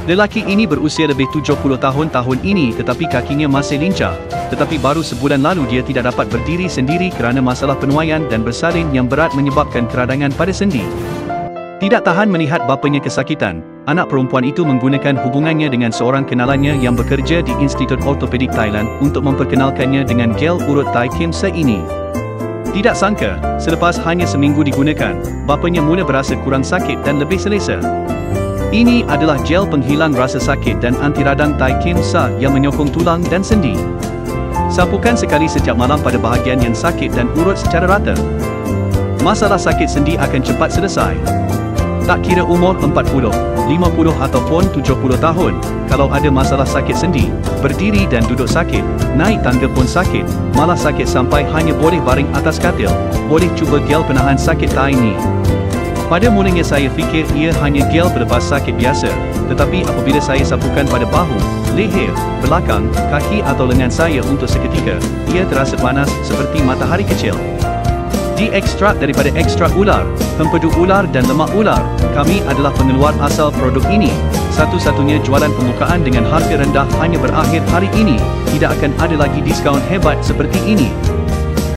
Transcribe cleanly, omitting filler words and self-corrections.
Lelaki ini berusia lebih 70 tahun ini tetapi kakinya masih lincah, tetapi baru sebulan lalu dia tidak dapat berdiri sendiri kerana masalah penuaian dan bersalin yang berat menyebabkan keradangan pada sendi. Tidak tahan melihat bapanya kesakitan, anak perempuan itu menggunakan hubungannya dengan seorang kenalannya yang bekerja di Institut Ortopedik Thailand untuk memperkenalkannya dengan gel urut Thai Kim Se ini. Tidak sangka, selepas hanya seminggu digunakan, bapanya mula berasa kurang sakit dan lebih selesa. Ini adalah gel penghilang rasa sakit dan anti radang Thai Kim Se yang menyokong tulang dan sendi. Sapukan sekali setiap malam pada bahagian yang sakit dan urut secara rata. Masalah sakit sendi akan cepat selesai. Tak kira umur 40, 50 ataupun 70 tahun, kalau ada masalah sakit sendi, berdiri dan duduk sakit, naik tangga pun sakit, malah sakit sampai hanya boleh baring atas katil, boleh cuba gel penahan sakit Thai ini. Pada mulanya saya fikir ia hanya gel pelepas sakit biasa, tetapi apabila saya sapukan pada bahu, leher, belakang, kaki atau lengan saya untuk seketika, ia terasa panas seperti matahari kecil. Diekstrak daripada ekstrak ular, empedu ular dan lemak ular. Kami adalah pengeluar asal produk ini. Satu-satunya jualan pembukaan dengan harga rendah hanya berakhir hari ini. Tidak akan ada lagi diskaun hebat seperti ini.